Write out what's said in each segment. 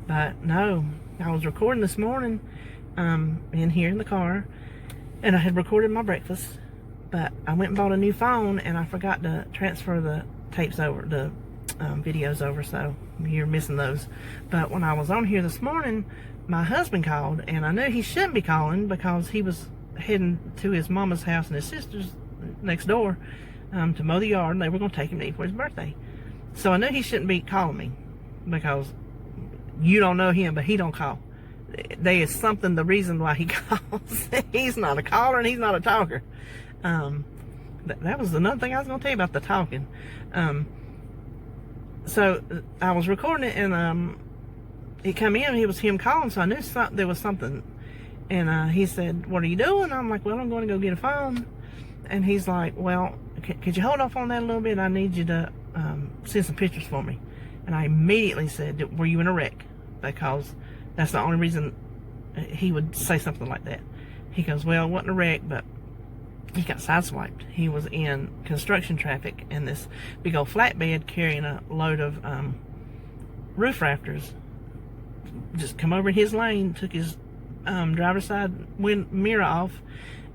But no, I was recording this morning in here in the car, and I had recorded my breakfast, but I went and bought a new phone, and I forgot to transfer the tapes over, the videos over, so you're missing those. But when I was on here this morning, my husband called, and I knew he shouldn't be calling because he was heading to his mama's house and his sister's next door to mow the yard, and they were going to take him to eat for his birthday. So I knew he shouldn't be calling me because you don't know him, but he don't call. There is something, the reason why he calls. He's not a caller and he's not a talker. That was another thing I was going to tell you about the talking. So I was recording it, and he come in, it was him calling, so I knew there was something. And he said, "What are you doing?" I'm like, "Well, I'm going to go get a phone." And he's like, "Well, could you hold off on that a little bit? I need you to send some pictures for me." And I immediately said, "Were you in a wreck?" Because that's the only reason he would say something like that. He goes, "Well, it wasn't a wreck, but he got sideswiped. He was in construction traffic, and this big old flatbed carrying a load of roof rafters just come over in his lane, took his driver's side mirror off,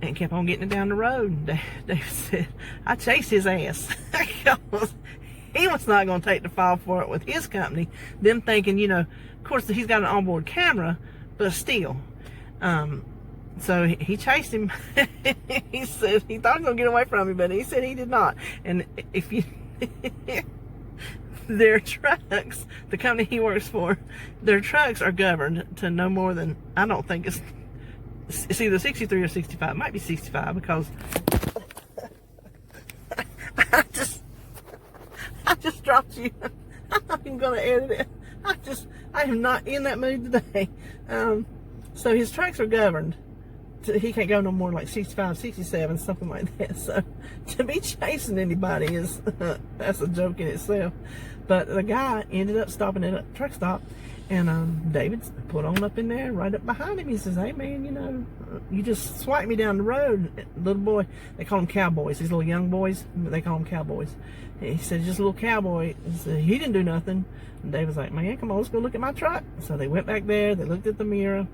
and kept on getting it down the road." David said, "I chased his ass." He was not going to take the fall for it with his company. Them thinking, of course, he's got an onboard camera, but still. So he chased him. He said he thought he was going to get away from him, but he said he did not. And if you... their trucks, the company he works for, their trucks are governed to no more than, I don't think it's either 63 or 65. It might be 65 because I just dropped you. I'm not even going to edit it. I am not in that mood today. So his trucks are governed. He can't go no more like 65, 67, something like that. So to be chasing anybody is, that's a joke in itself. But the guy ended up stopping at a truck stop, and David put on up in there, right up behind him. He says, "Hey man, you just swiped me down the road." Little boy, they call them cowboys, these little young boys, they call them cowboys. He said, "Just a little cowboy." He said, "He didn't do nothing." And David's like, "Man, come on, let's go look at my truck." So they went back there, they looked at the mirror.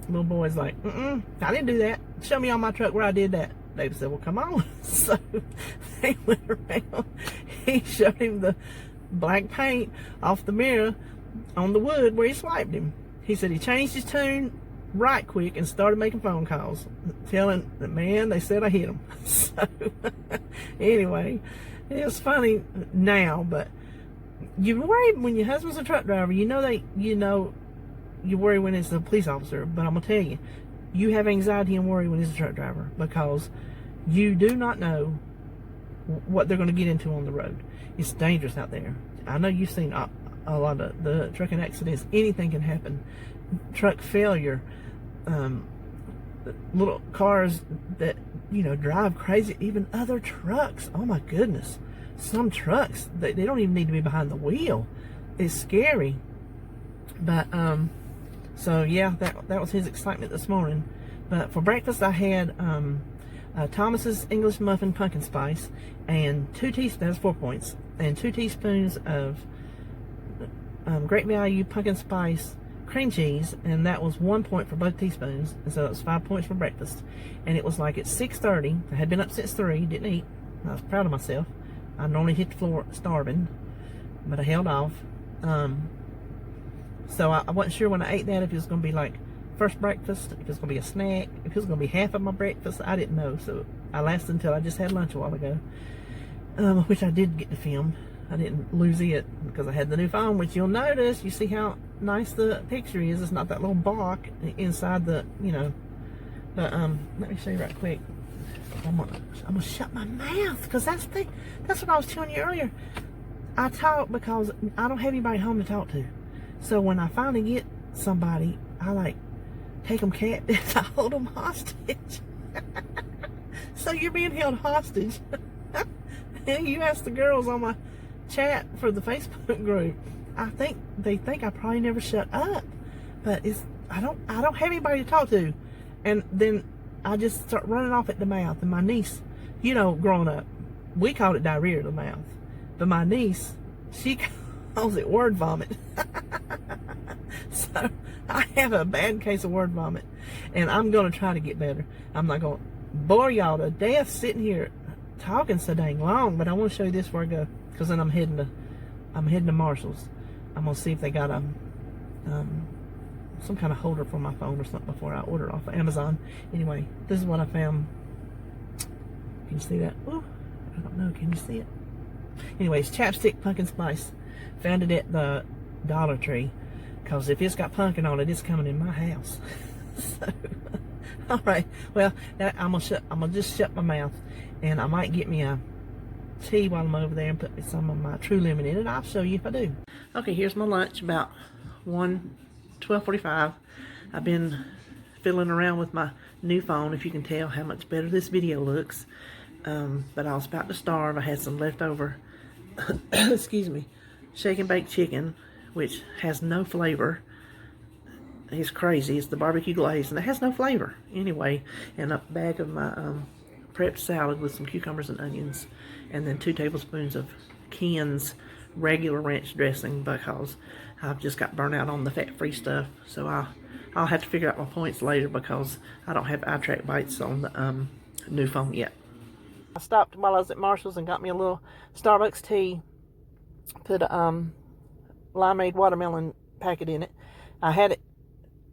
Little boy's like, I didn't do that. Show me on my truck where I did that." David said, "Well, come on." So they went around. He showed him the black paint off the mirror on the wood where he swiped him. He said he changed his tune right quick and started making phone calls, telling the man they said I hit him. So anyway, it's funny now, but you worry when your husband's a truck driver. You worry when it's a police officer, but I'm going to tell you, you have anxiety and worry when it's a truck driver because you do not know what they're going to get into on the road. It's dangerous out there. I know you've seen a lot of the trucking accidents. Anything can happen. Truck failure, little cars that, drive crazy, even other trucks. Oh my goodness. Some trucks, they don't even need to be behind the wheel. It's scary. But, so yeah, that was his excitement this morning. But for breakfast, I had Thomas's English muffin pumpkin spice and 2 teaspoons, 4 points, and 2 teaspoons of Great Value pumpkin spice cream cheese, and that was 1 point for both teaspoons, and so it was 5 points for breakfast. And it was like at 6:30. I had been up since 3, didn't eat. I was proud of myself. I normally hit the floor starving, but I held off. So I wasn't sure when I ate that if it was going to be like first breakfast, if it was going to be a snack, if it was going to be half of my breakfast. I didn't know, so I lasted until I just had lunch a while ago, which I did get to film. I didn't lose it because I had the new phone, which you'll notice. You see how nice the picture is. It's not that little block inside the, But let me show you right quick. I'm gonna shut my mouth because that's what I was telling you earlier. I talk because I don't have anybody home to talk to. So when I finally get somebody, I take them captive. I hold them hostage. So you're being held hostage. And you ask the girls on my chat for the Facebook group. They think I probably never shut up, but I don't have anybody to talk to, and then I just start running off at the mouth. And my niece, growing up, we called it diarrhea of the mouth, but my niece, she calls it word vomit. So I have a bad case of word vomit, and I'm going to try to get better. I'm not going to bore y'all to death sitting here talking so dang long, but I want to show you this before I go, because then I'm heading to Marshall's. I'm going to see if they got a some kind of holder for my phone or something before I order it off of Amazon. Anyway, this is what I found. Can you see that? Oh, I don't know. Can you see it? Anyways, chapstick pumpkin spice. Found it at the Dollar Tree, because if it's got pumpkin on it, it's coming in my house. So, all right. Well, I'm gonna just shut my mouth, and I might get me a tea while I'm over there and put some of my True Lemon in it. I'll show you if I do. Okay, here's my lunch. About 12:45. I've been fiddling around with my new phone, if you can tell how much better this video looks. But I was about to starve. I had some leftover, excuse me, shake and bake chicken, which has no flavor. It's crazy. It's the barbecue glaze, and it has no flavor. Anyway, and a bag of my prepped salad with some cucumbers and onions, and then 2 tablespoons of Ken's regular ranch dressing, because I've just got burnt out on the fat-free stuff. So I'll have to figure out my points later, because I don't have ITrackBites on the new phone yet. I stopped while I was at Marshall's and got me a little Starbucks tea. Put a limeade watermelon packet in it. I had it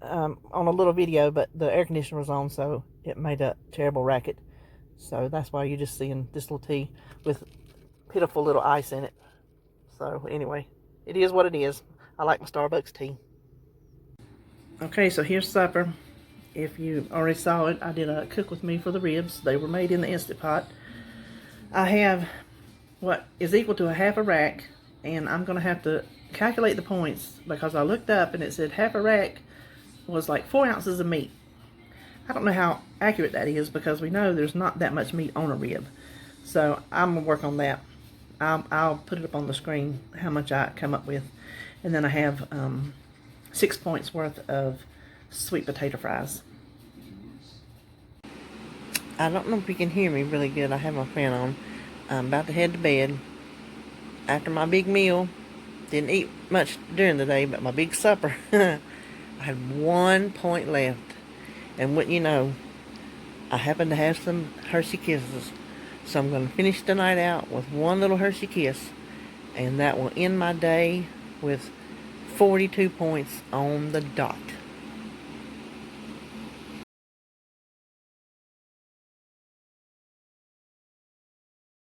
on a little video, but the air conditioner was on, so it made a terrible racket. So that's why you're just seeing this little tea with pitiful little ice in it. So anyway, it is what it is. I like my Starbucks tea. Okay, so here's supper. If you already saw it, I did a cook with me for the ribs. They were made in the Instant Pot. I have what is equal to a half a rack, and I'm going to have to calculate the points, because I looked up and it said half a rack was like 4 ounces of meat. I don't know how accurate that is, because we know there's not that much meat on a rib. So I'm going to work on that. I'll put it up on the screen how much I come up with. And then I have 6 points worth of sweet potato fries. I don't know if you can hear me really good. I have my fan on. I'm about to head to bed after my big meal. Didn't eat much during the day, but my big supper, I had 1 point left. And what you know, I happen to have some Hershey Kisses. So I'm going to finish the night out with 1 little Hershey Kiss. And that will end my day with 42 points on the dot.